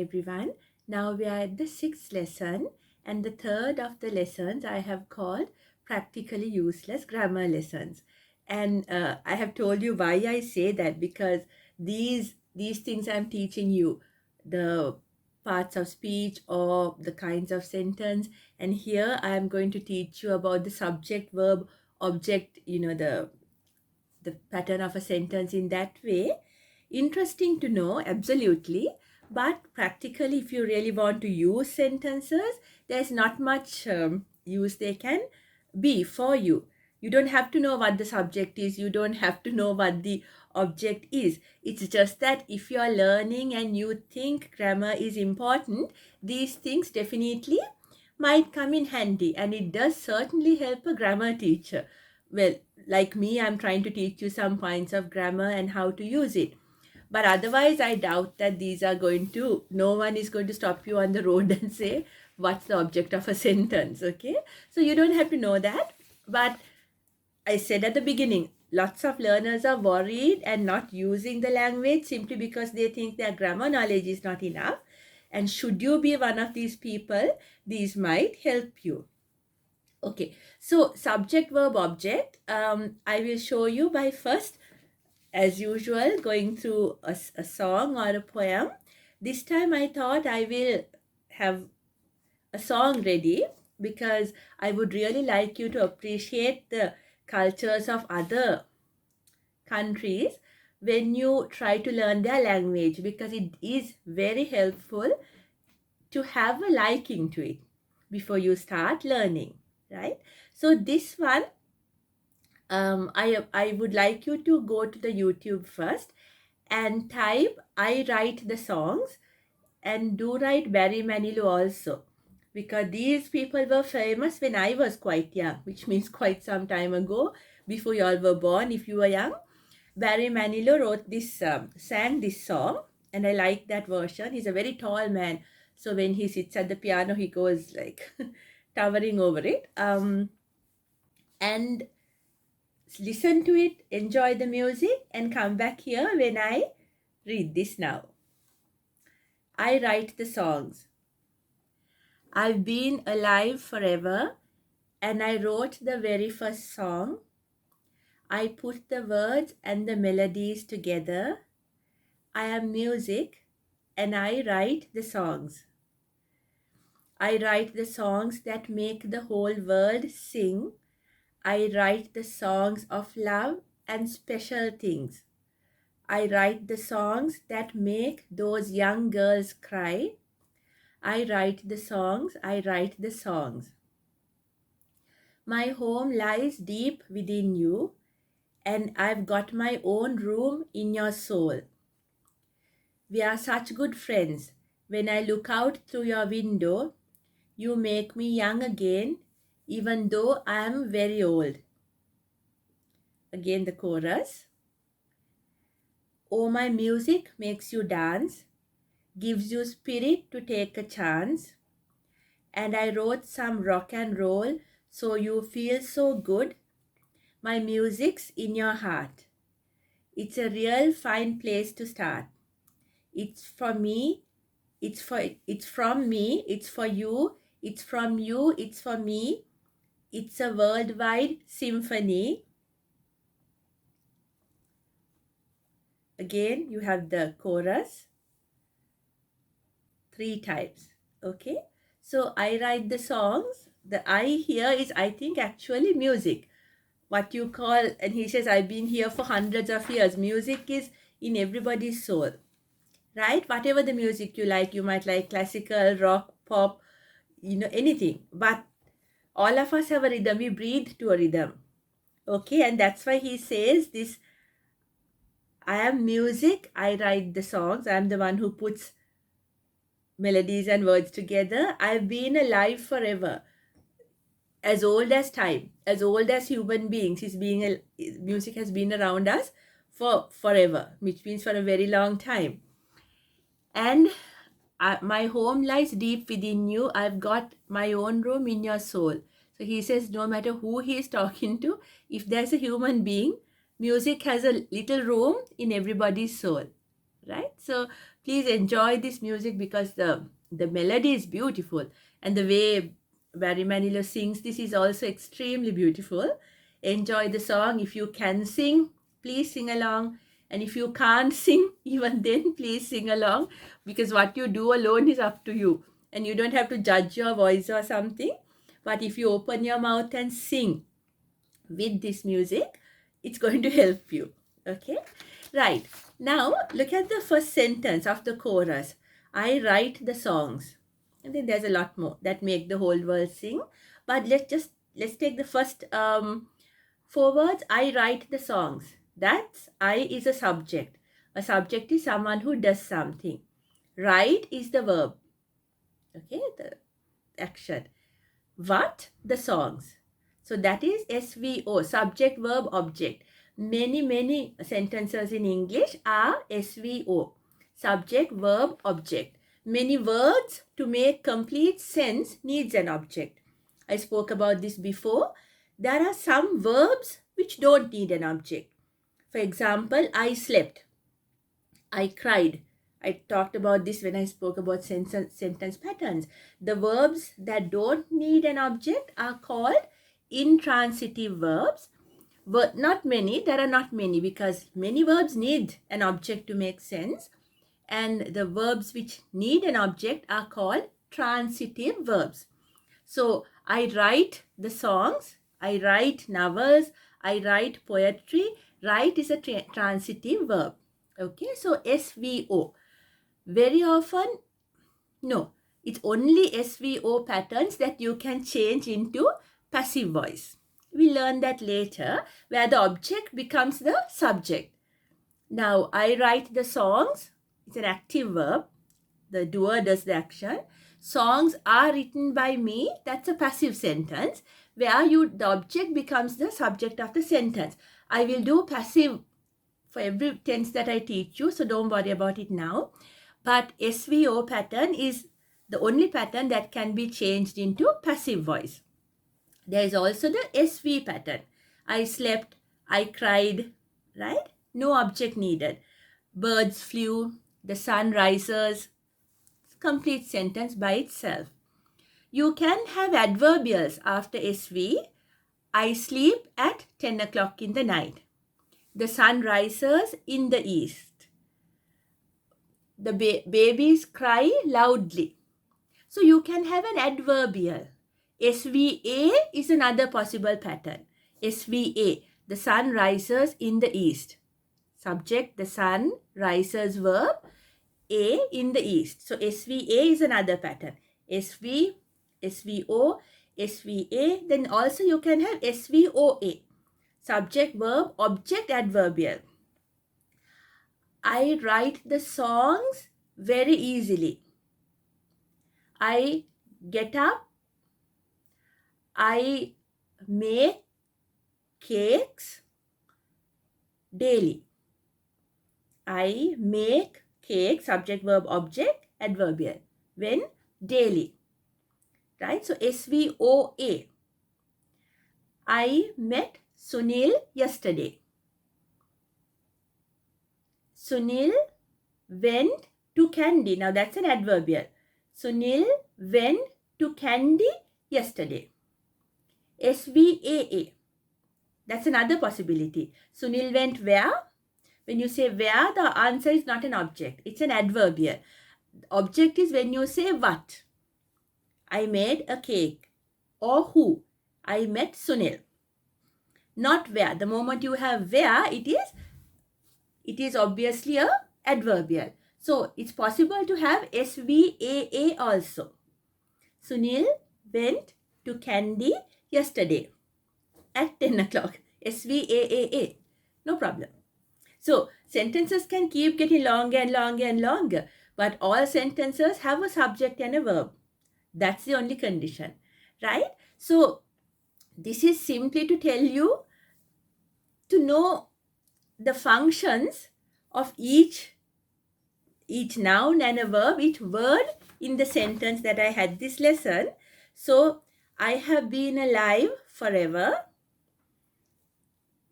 everyone. Now we are at the sixth lesson, and the third of the lessons I have called practically useless grammar lessons. And I have told you why I say that, because these things I'm teaching you, the parts of speech or the kinds of sentence, and here I am going to teach you about the subject, verb, object, the pattern of a sentence in that way. Interesting to know, absolutely. But practically, if you really want to use sentences, there's not much use they can be for you. You don't have to know what the subject is. You don't have to know what the object is. It's just that if you are learning and you think grammar is important, these things definitely might come in handy, and it does certainly help a grammar teacher. Well, like me, I'm trying to teach you some points of grammar and how to use it. But otherwise, I doubt that these are going to, no one is going to stop you on the road and say, what's the object of a sentence, okay? So you don't have to know that. But I said at the beginning, lots of learners are worried and not using the language simply because they think their grammar knowledge is not enough. And should you be one of these people, these might help you. Okay, so subject, verb, object. I will show you by first, as usual, going through a song or a poem. This time I thought I will have a song ready because I would really like you to appreciate the cultures of other countries when you try to learn their language, because it is very helpful to have a liking to it before you start learning, right? So this one, I would like you to go to the YouTube first and type I write the songs, and do write Barry Manilow also, because these people were famous when I was quite young, which means quite some time ago, before you all were born. If you were young, Barry Manilow wrote this, sang this song, and I like that version. He's a very tall man, so when he sits at the piano, he goes like towering over it. And listen to it, enjoy the music, and come back here when I read this now. I write the songs. I've been alive forever, and I wrote the very first song. I put the words and the melodies together. I am music, and I write the songs. I write the songs that make the whole world sing. I write the songs of love and special things. I write the songs that make those young girls cry. I write the songs, I write the songs. My home lies deep within you, and I've got my own room in your soul. We are such good friends. When I look out through your window, you make me young again, even though I am very old. Again the chorus. Oh, my music makes you dance, gives you spirit to take a chance. And I wrote some rock and roll so you feel so good. My music's in your heart. It's a real fine place to start. It's for me, it's from me, it's for you, it's from you, it's for me. It's a worldwide symphony. Again, you have the chorus, 3 types. Okay, so I write the songs. The I here is, I think, actually music, what you call, and he says, I've been here for hundreds of years. Music is in everybody's soul, right? Whatever the music you like, you might like classical, rock, pop, anything. But all of us have a rhythm. We breathe to a rhythm. Okay, and that's why he says this, I am music, I write the songs. I am the one who puts melodies and words together. I've been alive forever, as old as time, as old as human beings. Music has been around us for forever, which means for a very long time. And my home lies deep within you. I've got my own room in your soul. So he says, no matter who he is talking to, if there's a human being, music has a little room in everybody's soul, right? So Please enjoy this music because the melody is beautiful, and the way Barry Manilow sings this is also extremely beautiful. Enjoy the song. If you can sing, please sing along. And if you can't sing, even then, please sing along, because what you do alone is up to you. And you don't have to judge your voice or something. But if you open your mouth and sing with this music, it's going to help you. Okay? Right. Now, look at the first sentence of the chorus. I write the songs. And then there's a lot more that make the whole world sing. But let's take the first 4 words. I write the songs. That's I is a subject. A subject is someone who does something. Write is the verb. Okay, the action. What? The songs. So that is SVO, subject, verb, object. Many sentences in English are SVO, subject, verb, object. Many words to make complete sense needs an object. I spoke about this before. There are some verbs which don't need an object. For example, I slept, I cried. I talked about this when I spoke about sentence patterns. The verbs that don't need an object are called intransitive verbs. But not many, there are not many, because many verbs need an object to make sense. And the verbs which need an object are called transitive verbs. So I write the songs, I write novels, I write poetry. Write is a transitive verb. Okay, so SVO. Very often, no, it's only SVO patterns that you can change into passive voice. We learn that later, where the object becomes the subject. Now, I write the songs. It's an active verb. The doer does the action. Songs are written by me. That's a passive sentence, where the object becomes the subject of the sentence. I will do passive for every tense that I teach you, so don't worry about it now. But SVO pattern is the only pattern that can be changed into passive voice. There is also the SV pattern. I slept, I cried, right? No object needed. Birds flew, the sun rises. Complete sentence by itself. You can have adverbials after SV. I sleep at 10 o'clock in the night. The sun rises in the east. The babies cry loudly. So you can have an adverbial. SVA is another possible pattern. SVA, the sun rises in the east. Subject, the sun rises, verb, A in the east. So SVA is another pattern. SV, SVO, SVA. Then also you can have SVOA. Subject, verb, object, adverbial. I write the songs very easily. I get up. I make cakes daily. I make cake, subject, verb, object, adverbial. When? Daily. Right? So SVOA. I met Sunil yesterday. Sunil went to Candy. Now that's an adverbial. Sunil went to Candy yesterday. SVAA. That's another possibility. Sunil went where? When you say where, the answer is not an object. It's an adverbial. Object is when you say what. I made a cake. Or who. I met Sunil. Not where. The moment you have where, it is obviously a adverbial. So it's possible to have SVAA also. Sunil went to Candy yesterday at 10 o'clock. SVAA. No problem. So sentences can keep getting longer and longer and longer. But all sentences have a subject and a verb. That's the only condition. Right? So this is simply to tell you to know the functions of each noun and a verb, each word in the sentence that I had this lesson. So I have been alive forever.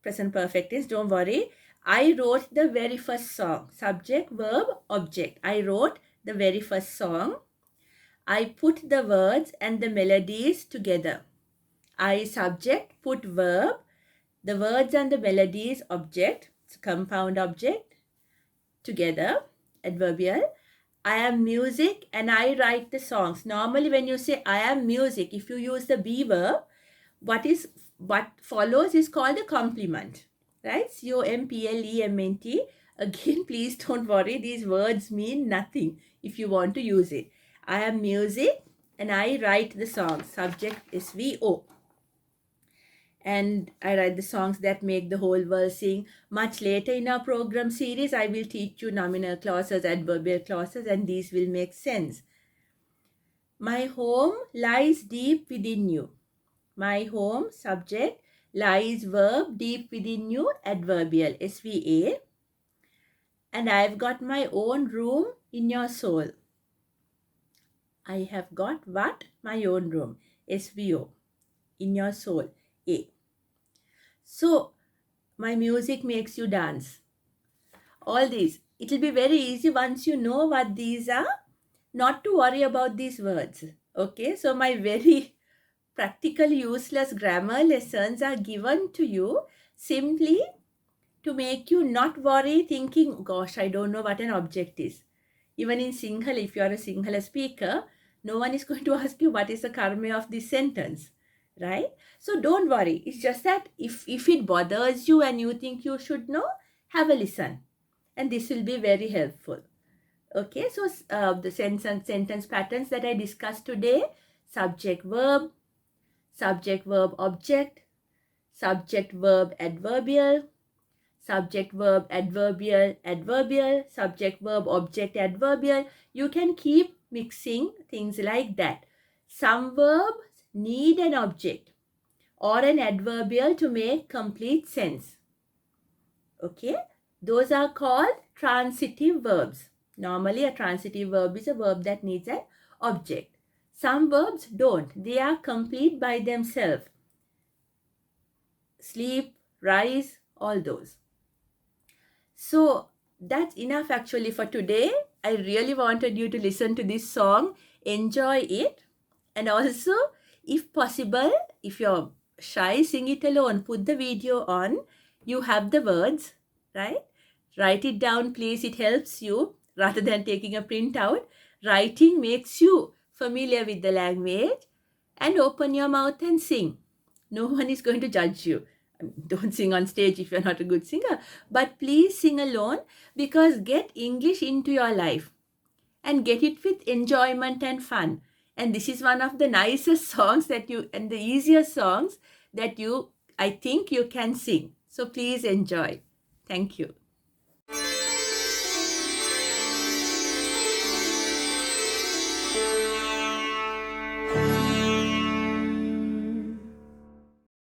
Present perfect tense, don't worry. I wrote the very first song. Subject, verb, object. I wrote the very first song. I put the words and the melodies together. I, subject, put verb, the words and the melodies, object, it's a compound object, together, adverbial. I am music and I write the songs. Normally when you say I am music, if you use the be verb, what follows is called a complement, right? complement. Again, please don't worry, these words mean nothing if you want to use it. I am music and I write the songs. Subject is VO. And I write the songs that make the whole world sing. Much later in our program series, I will teach you nominal clauses, adverbial clauses, and these will make sense. My home lies deep within you. My home, subject, lies, verb, deep within you, adverbial, SVA. And I've got my own room in your soul. I have got what? My own room, SVO, in your soul, A. So, my music makes you dance. All these. It will be very easy once you know what these are, not to worry about these words. Okay, so my very practical useless grammar lessons are given to you simply to make you not worry thinking, gosh, I don't know what an object is. Even in Sinhala, if you are a Sinhala speaker, no one is going to ask you what is the karma of this sentence, right? So don't worry. It's just that if it bothers you and you think you should know, have a listen. And this will be very helpful. Okay, so the sentence patterns that I discussed today: subject, verb, object, subject, verb, adverbial, subject, verb, adverbial, adverbial, subject, verb, object, adverbial. You can keep mixing things like that. Some verbs need an object or an adverbial to make complete sense. Okay, those are called transitive verbs. Normally, a transitive verb is a verb that needs an object. Some verbs don't. They are complete by themselves. Sleep, rise, all those. So, that's enough actually for today. I really wanted you to listen to this song, enjoy it, and also, if possible, if you're shy, sing it alone. Put the video on. You have the words, right? Write it down, please. It helps you rather than taking a printout. Writing makes you familiar with the language, and open your mouth and sing. No one is going to judge you. Don't sing on stage if you're not a good singer, but please sing alone, because get English into your life and get it with enjoyment and fun. And this is one of the nicest songs that you, and the easiest songs that I think you can sing. So please enjoy. Thank you.